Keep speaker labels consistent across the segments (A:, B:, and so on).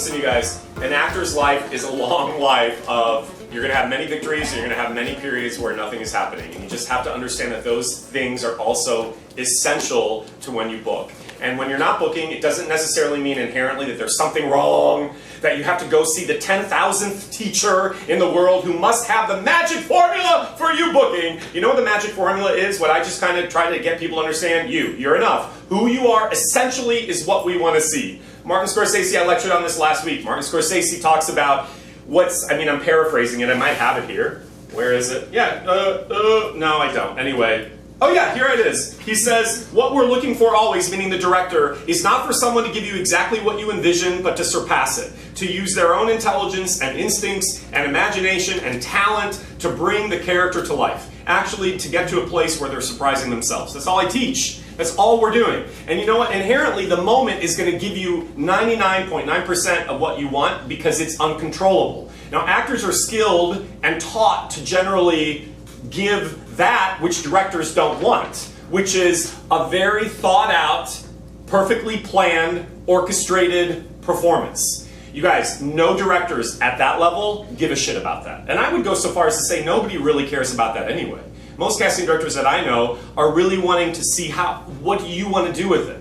A: Listen, you guys, an actor's life is a long life of you're going to have many victories and you're going to have many periods where nothing is happening. And you just have to understand that those things are also essential to when you book. And when you're not booking, it doesn't necessarily mean inherently that there's something wrong, that you have to go see the 10,000th teacher in the world who must have the magic formula for you booking. You know what the magic formula is? What I just kind of try to get people to understand? You're enough. Who you are essentially is what we want to see. Martin Scorsese, I lectured on this last week. Martin Scorsese talks about I'm paraphrasing it. I might have it here. Where is it? Yeah, no, I don't. Anyway. Oh yeah, here it is. He says, what we're looking for always, meaning the director, is not for someone to give you exactly what you envision, but to surpass it. To use their own intelligence and instincts and imagination and talent to bring the character to life. Actually, to get to a place where they're surprising themselves. That's all I teach. That's all we're doing. And you know what? Inherently, the moment is going to give you 99.9% of what you want because it's uncontrollable. Now, actors are skilled and taught to generally give that which directors don't want, which is a very thought out, perfectly planned, orchestrated performance. You guys, no directors at that level give a shit about that. And I would go so far as to say nobody really cares about that anyway. Most casting directors that I know are really wanting to see what do you want to do with it.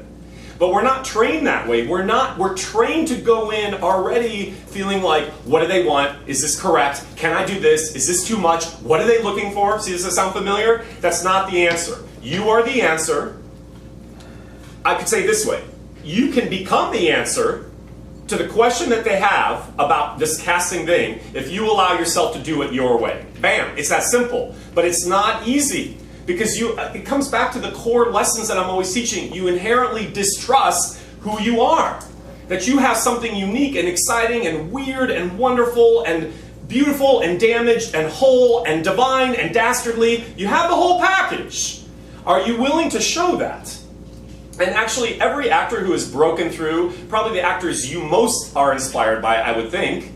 A: But we're not trained that way. We're trained to go in already feeling like, what do they want? Is this correct? Can I do this? Is this too much? What are they looking for? See, does that sound familiar? That's not the answer. You are the answer. I could say it this way. You can become the answer to the question that they have about this casting thing if you allow yourself to do it your way. Bam, it's that simple. But it's not easy. Because it comes back to the core lessons that I'm always teaching. You inherently distrust who you are. That you have something unique and exciting and weird and wonderful and beautiful and damaged and whole and divine and dastardly. You have the whole package. Are you willing to show that? And actually, every actor who has broken through, probably the actors you most are inspired by, I would think,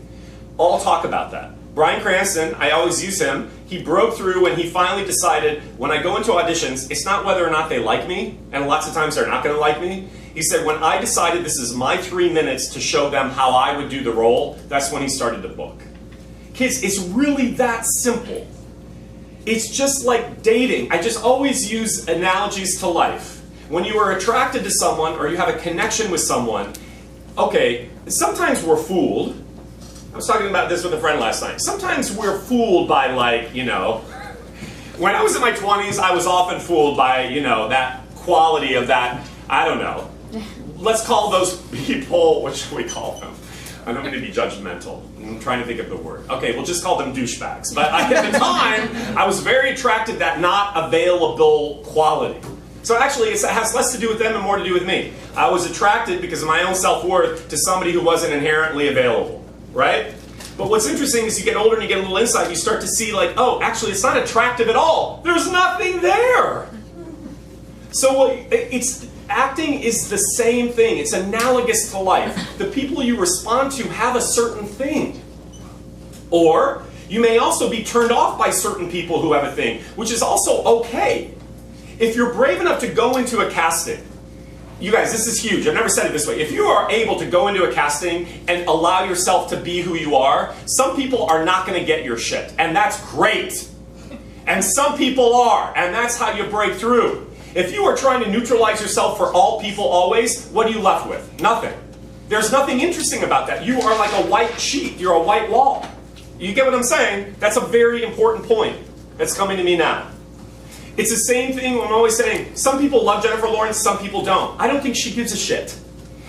A: all talk about that. Bryan Cranston, I always use him. He broke through when he finally decided, when I go into auditions, it's not whether or not they like me, and lots of times they're not going to like me. He said, when I decided this is my 3 minutes to show them how I would do the role, that's when he started to book. Kids, it's really that simple. It's just like dating. I just always use analogies to life. When you are attracted to someone or you have a connection with someone, okay, sometimes we're fooled. I was talking about this with a friend last night. Sometimes we're fooled by, when I was in my 20s, I was often fooled by, that quality of that, I don't know. Let's call those people, what should we call them? I don't mean to be judgmental. I'm trying to think of the word. Okay, we'll just call them douchebags. But at the time, I was very attracted to that not available quality. So actually, it has less to do with them and more to do with me. I was attracted, because of my own self-worth, to somebody who wasn't inherently available. Right? But what's interesting is you get older and you get a little insight, you start to see oh, actually it's not attractive at all. There's nothing there. So acting is the same thing. It's analogous to life. The people you respond to have a certain thing. Or you may also be turned off by certain people who have a thing, which is also okay. If you're brave enough to go into a casting, you guys, this is huge. I've never said it this way. If you are able to go into a casting and allow yourself to be who you are, some people are not going to get your shit. And that's great. And some people are. And that's how you break through. If you are trying to neutralize yourself for all people always, what are you left with? Nothing. There's nothing interesting about that. You are like a white sheet. You're a white wall. You get what I'm saying? That's a very important point that's coming to me now. It's the same thing when I'm always saying, some people love Jennifer Lawrence, some people don't. I don't think she gives a shit.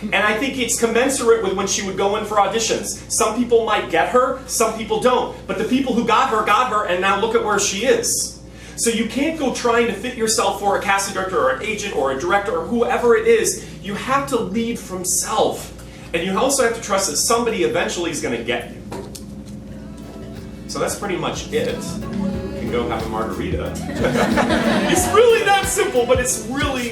A: And I think it's commensurate with when she would go in for auditions. Some people might get her, some people don't. But the people who got her, and now look at where she is. So you can't go trying to fit yourself for a casting director or an agent or a director or whoever it is. You have to lead from self. And you also have to trust that somebody eventually is going to get you. So that's pretty much it. Go have a margarita. It's really that simple, but it's really